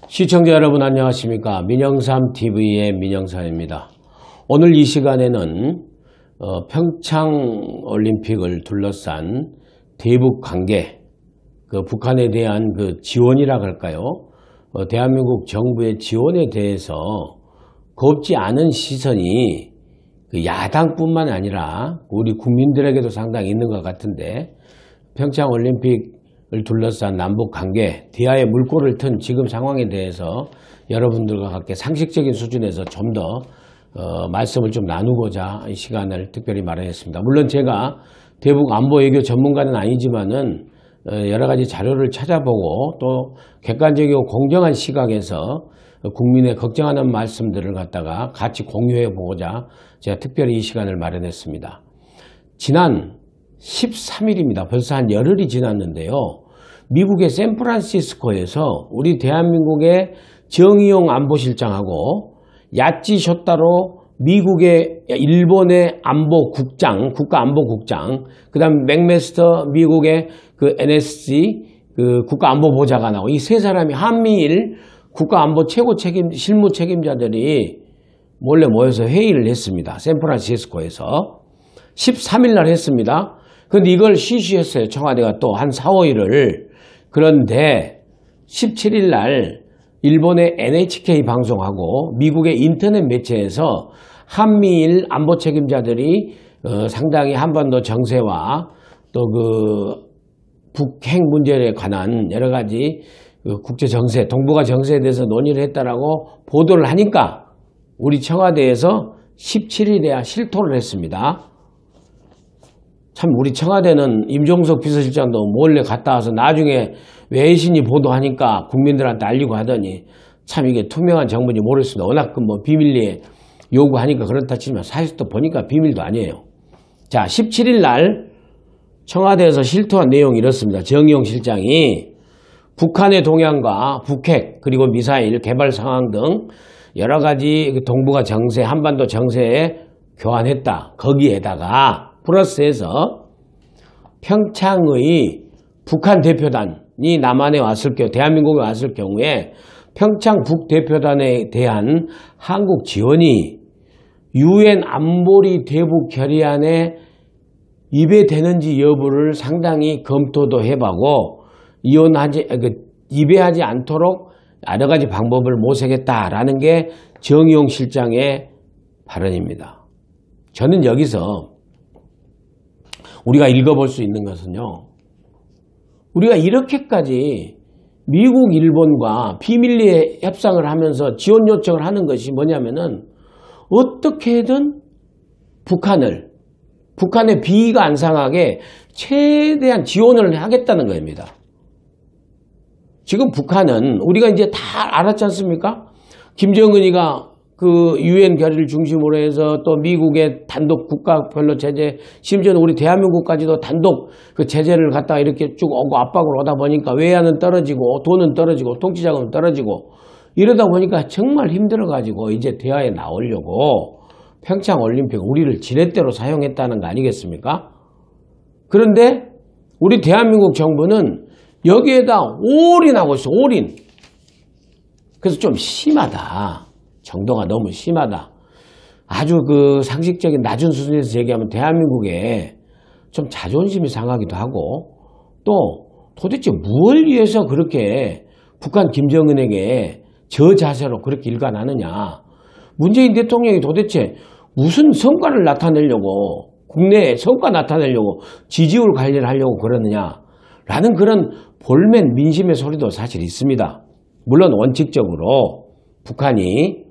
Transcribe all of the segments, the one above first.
시청자 여러분 안녕하십니까. 민영삼TV의 민영삼입니다. 오늘 이 시간에는 평창올림픽을 둘러싼 대북 관계, 북한에 대한 지원이라고 할까요? 대한민국 정부의 지원에 대해서 곱지 않은 시선이 야당뿐만 아니라 우리 국민들에게도 상당히 있는 것 같은데, 평창올림픽 을 둘러싼 남북관계, 대화의 물꼬를 튼 지금 상황에 대해서 여러분들과 함께 상식적인 수준에서 좀 더 말씀을 좀 나누고자 이 시간을 특별히 마련했습니다. 물론 제가 대북 안보 외교 전문가는 아니지만은 여러 가지 자료를 찾아보고 또 객관적이고 공정한 시각에서 국민의 걱정하는 말씀들을 갖다가 같이 공유해 보고자 제가 특별히 이 시간을 마련했습니다. 지난 13일입니다. 벌써 한 열흘이 지났는데요. 미국의 샌프란시스코에서 우리 대한민국의 정의용 안보실장하고 야찌 쇼타로 미국의 일본의 안보국장, 국가안보국장, 그 다음 맥메스터 미국의 NSC 국가안보보좌관하고 이 세 사람이 한미일 국가안보 최고 실무 책임자들이 몰래 모여서 회의를 했습니다. 샌프란시스코에서 13일 날 했습니다. 근데 이걸 시시했어요. 청와대가 또 한 4, 5일을. 그런데 17일 날 일본의 NHK 방송하고 미국의 인터넷 매체에서 한미일 안보 책임자들이 상당히 한반도 정세와 또 북핵 문제에 관한 여러 가지 국제 정세, 동북아 정세에 대해서 논의를 했다라고 보도를 하니까 우리 청와대에서 17일에야 실토를 했습니다. 참 우리 청와대는 임종석 비서실장도 몰래 갔다 와서 나중에 외신이 보도하니까 국민들한테 알리고 하더니 참 이게 투명한 정부인지 모르겠습니다. 워낙 비밀리에 요구하니까 그렇다 치면 사실 또 보니까 비밀도 아니에요. 자, 17일 날 청와대에서 실토한 내용이 이렇습니다. 정의용 실장이 북한의 동향과 북핵 그리고 미사일 개발 상황 등 여러 가지 동북아 정세, 한반도 정세에 교환했다. 거기에다가 플러스해서 평창의 북한 대표단이 남한에 왔을 경우, 대한민국에 왔을 경우에 평창 북대표단에 대한 한국 지원이 UN 안보리 대북 결의안에 입에되는지 여부를 상당히 검토도 해보고 입에하지 않도록 여러 가지 방법을 모색했다라는 게 정의용 실장의 발언입니다. 저는 여기서 우리가 읽어볼 수 있는 것은요. 우리가 이렇게까지 미국, 일본과 비밀리에 협상을 하면서 지원 요청을 하는 것이 뭐냐면은 어떻게든 북한의 비위가 안 상하게 최대한 지원을 하겠다는 겁니다. 지금 북한은 우리가 이제 다 알았지 않습니까? 김정은이가 UN 결의를 중심으로 해서 또 미국의 단독 국가별로 제재, 심지어는 우리 대한민국까지도 단독 제재를 갖다가 이렇게 쭉 오고 압박을 오다 보니까 외화는 떨어지고 돈은 떨어지고 통치자금은 떨어지고 이러다 보니까 정말 힘들어가지고 이제 대화에 나오려고 평창올림픽 우리를 지렛대로 사용했다는 거 아니겠습니까? 그런데 우리 대한민국 정부는 여기에다 올인하고 있어, 올인. 그래서 좀 심하다. 정도가 너무 심하다. 아주 상식적인 낮은 수준에서 얘기하면 대한민국에 좀 자존심이 상하기도 하고 또 도대체 무엇을 위해서 그렇게 북한 김정은에게 저 자세로 그렇게 일관하느냐. 문재인 대통령이 도대체 무슨 성과를 나타내려고 국내에 성과 나타내려고 지지율 관리를 하려고 그러느냐라는 그런 볼멘 민심의 소리도 사실 있습니다. 물론 원칙적으로 북한이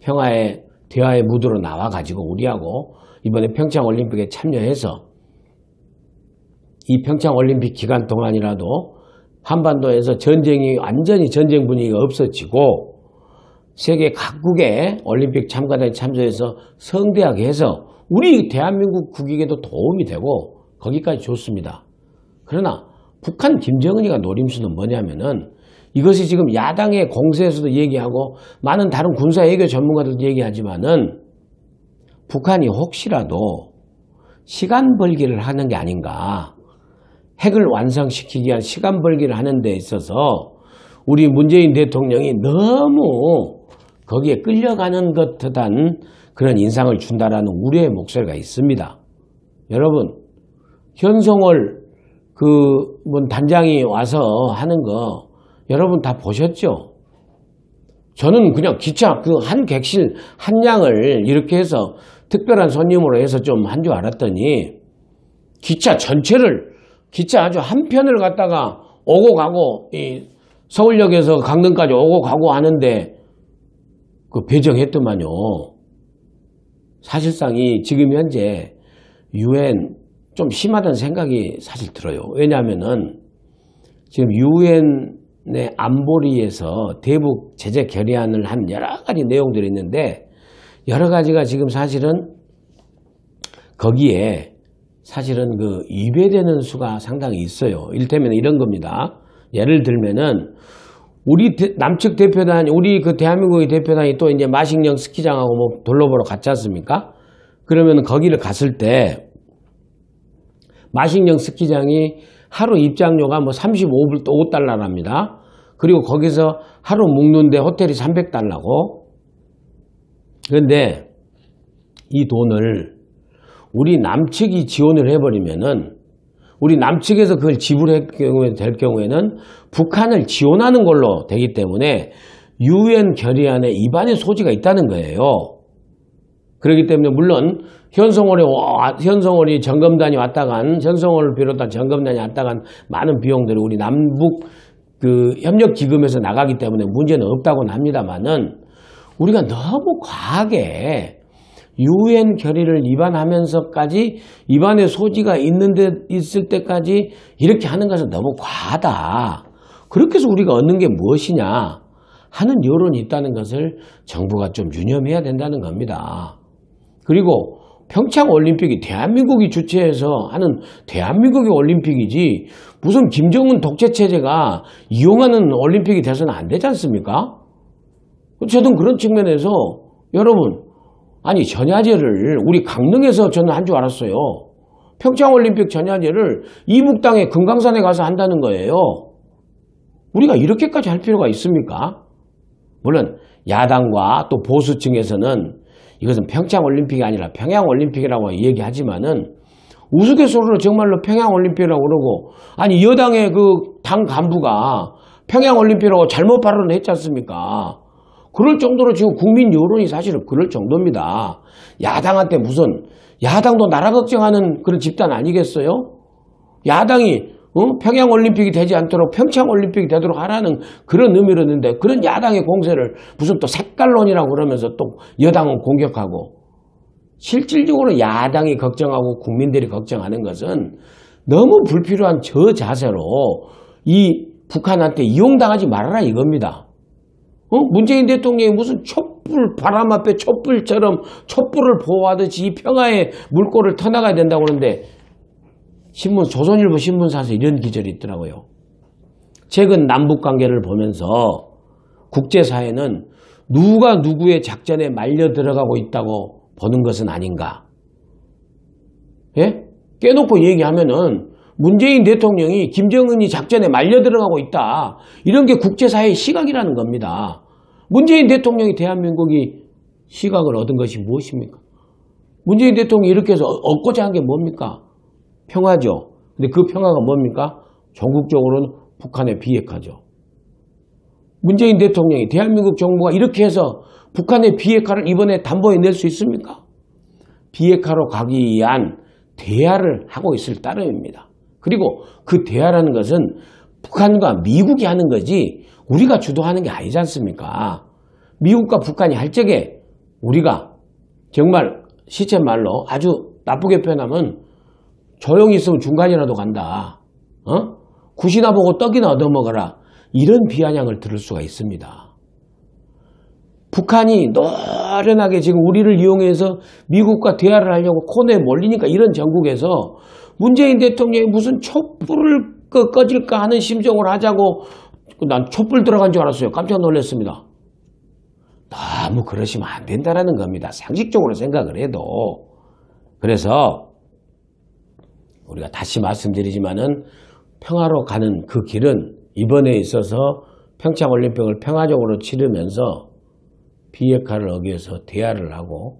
평화의 대화의 무드로 나와가지고 우리하고 이번에 평창올림픽에 참여해서 이 평창올림픽 기간 동안이라도 한반도에서 완전히 전쟁 분위기가 없어지고 세계 각국의 올림픽 참가단에 참여해서 성대하게 해서 우리 대한민국 국익에도 도움이 되고 거기까지 좋습니다. 그러나 북한 김정은이가 노림수는 뭐냐면은 이것이 지금 야당의 공세에서도 얘기하고 많은 다른 군사 외교 전문가들도 얘기하지만은 북한이 혹시라도 시간 벌기를 하는 게 아닌가. 핵을 완성시키기 위한 시간 벌기를 하는 데 있어서 우리 문재인 대통령이 너무 거기에 끌려가는 것 듯한 그런 인상을 준다라는 우려의 목소리가 있습니다. 여러분, 현송월 단장이 와서 하는 거 여러분 다 보셨죠? 저는 그냥 기차 한 객실 한 양을 이렇게 해서 특별한 손님으로 해서 좀 한 줄 알았더니 기차 전체를 기차 아주 한 편을 갖다가 오고 가고 서울역에서 강릉까지 오고 가고 하는데 그 배정했더만요. 사실상 지금 현재 유엔 좀 심하다는 생각이 사실 들어요. 왜냐하면은 지금 유엔의 안보리에서 대북 제재 결의안을 한 여러 가지 내용들이 있는데 여러 가지가 지금 사실은 거기에 사실은 위배되는 수가 상당히 있어요. 이를테면 이런 겁니다. 예를 들면은 우리 남측 대표단이 우리 대한민국의 대표단이 또 이제 마식령 스키장하고 뭐 둘러보러 갔지 않습니까? 그러면 거기를 갔을 때 마식령 스키장이 하루 입장료가 뭐 35달러랍니다. 그리고 거기서 하루 묵는데 호텔이 300달러고. 그런데 이 돈을 우리 남측이 지원을 해버리면은 우리 남측에서 그걸 지불할 경우에 될 경우에는 북한을 지원하는 걸로 되기 때문에 유엔 결의안에 위반의 소지가 있다는 거예요. 그렇기 때문에 물론 현송월이 점검단이 왔다 간 현송월을 비롯한 점검단이 왔다 간 많은 비용들이 우리 남북 협력기금에서 나가기 때문에 문제는 없다고는 합니다만은 우리가 너무 과하게 유엔 결의를 위반하면서까지 위반의 소지가 있을 때까지 이렇게 하는 것은 너무 과하다. 그렇게 해서 우리가 얻는 게 무엇이냐 하는 여론이 있다는 것을 정부가 좀 유념해야 된다는 겁니다. 그리고 평창올림픽이 대한민국이 주최해서 하는 대한민국의 올림픽이지 무슨 김정은 독재체제가 이용하는 올림픽이 돼서는 안 되지 않습니까? 저는 그런 측면에서 여러분 아니 전야제를 우리 강릉에서 저는 한 줄 알았어요. 평창올림픽 전야제를 이북 땅에 금강산에 가서 한다는 거예요. 우리가 이렇게까지 할 필요가 있습니까? 물론 야당과 또 보수층에서는 이것은 평창올림픽이 아니라 평양올림픽이라고 얘기하지만은 우스갯소리로 정말로 평양올림픽이라고 그러고 아니 여당의 당 간부가 평양올림픽이라고 잘못 발언을 했지 않습니까? 그럴 정도로 지금 국민 여론이 사실은 그럴 정도입니다. 야당한테 무슨 야당도 나라 걱정하는 그런 집단 아니겠어요? 야당이 평양올림픽이 되지 않도록 평창올림픽이 되도록 하라는 그런 의미로 했는데 그런 야당의 공세를 무슨 또 색깔론이라고 그러면서 또 여당은 공격하고 실질적으로 야당이 걱정하고 국민들이 걱정하는 것은 너무 불필요한 저 자세로 이 북한한테 이용당하지 말아라 이겁니다. 문재인 대통령이 무슨 촛불, 바람 앞에 촛불처럼 촛불을 보호하듯이 이 평화의 물꼬를 터나가야 된다고 그러는데 조선일보 신문사에서 이런 기절이 있더라고요. 최근 남북관계를 보면서 국제사회는 누가 누구의 작전에 말려 들어가고 있다고 보는 것은 아닌가. 예? 깨놓고 얘기하면은 문재인 대통령이 김정은이 작전에 말려 들어가고 있다. 이런 게 국제사회의 시각이라는 겁니다. 문재인 대통령이 대한민국이 시각을 얻은 것이 무엇입니까? 문재인 대통령이 이렇게 해서 얻고자 한 게 뭡니까? 평화죠. 근데 그 평화가 뭡니까? 전국적으로는 북한의 비핵화죠. 문재인 대통령이 대한민국 정부가 이렇게 해서 북한의 비핵화를 이번에 담보해 낼 수 있습니까? 비핵화로 가기 위한 대화를 하고 있을 따름입니다. 그리고 그 대화라는 것은 북한과 미국이 하는 거지 우리가 주도하는 게 아니지 않습니까? 미국과 북한이 할 적에 우리가 정말 시쳇말로 아주 나쁘게 표현하면 조용히 있으면 중간이라도 간다. 굿이나 보고 떡이나 얻어먹어라. 이런 비아냥을 들을 수가 있습니다. 북한이 노련하게 지금 우리를 이용해서 미국과 대화를 하려고 코너에 몰리니까 이런 전국에서 문재인 대통령이 무슨 촛불을 꺼질까 하는 심정을 하자고 난 촛불 들어간 줄 알았어요. 깜짝 놀랐습니다. 너무 그러시면 안 된다라는 겁니다. 상식적으로 생각을 해도. 그래서 우리가 다시 말씀드리지만은 평화로 가는 그 길은 이번에 있어서 평창올림픽을 평화적으로 치르면서 비핵화를 어기해서 대화를 하고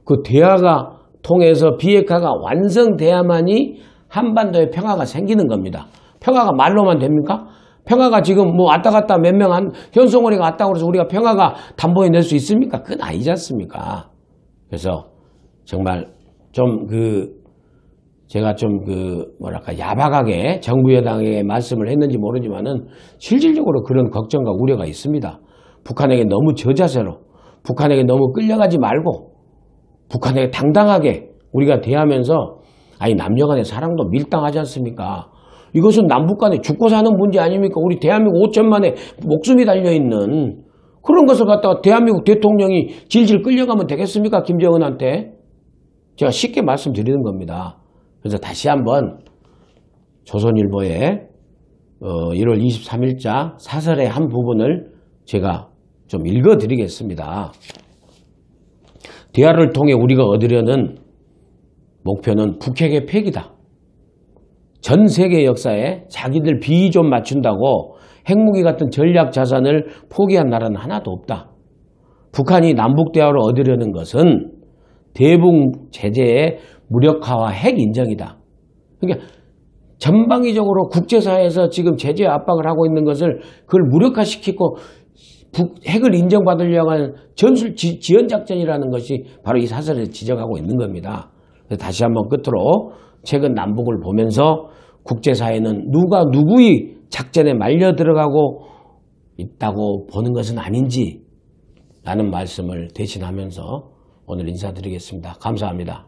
그 대화가 통해서 비핵화가 완성돼야만이 한반도에 평화가 생기는 겁니다. 평화가 말로만 됩니까? 평화가 지금 뭐 왔다 갔다 몇 명 한 현송월이가 왔다고 해서 우리가 평화가 담보해 낼 수 있습니까? 그건 아니지 않습니까? 그래서 정말 좀 제가 좀 뭐랄까 야박하게 정부 여당에게 말씀을 했는지 모르지만은 실질적으로 그런 걱정과 우려가 있습니다. 북한에게 너무 저자세로, 북한에게 너무 끌려가지 말고 북한에게 당당하게 우리가 대하면서 아니 남녀 간의 사랑도 밀당하지 않습니까? 이것은 남북 간에 죽고 사는 문제 아닙니까? 우리 대한민국 5천만의 목숨이 달려있는 그런 것을 갖다가 대한민국 대통령이 질질 끌려가면 되겠습니까? 김정은한테. 제가 쉽게 말씀드리는 겁니다. 그래서 다시 한번 조선일보의 1월 23일자 사설의 한 부분을 제가 좀 읽어드리겠습니다. 대화를 통해 우리가 얻으려는 목표는 북핵의 폐기다. 전 세계 역사에 자기들 비위 좀 맞춘다고 핵무기 같은 전략 자산을 포기한 나라는 하나도 없다. 북한이 남북 대화로 얻으려는 것은 대북 제재의 무력화와 핵 인정이다. 그러니까 전방위적으로 국제사회에서 지금 제재 압박을 하고 있는 것을 그걸 무력화시키고 핵을 인정받으려고 하는 지연작전이라는 것이 바로 이 사설에 지적하고 있는 겁니다. 다시 한번 끝으로 최근 남북을 보면서 국제사회는 누가 누구의 작전에 말려 들어가고 있다고 보는 것은 아닌지 라는 말씀을 대신하면서 오늘 인사드리겠습니다. 감사합니다.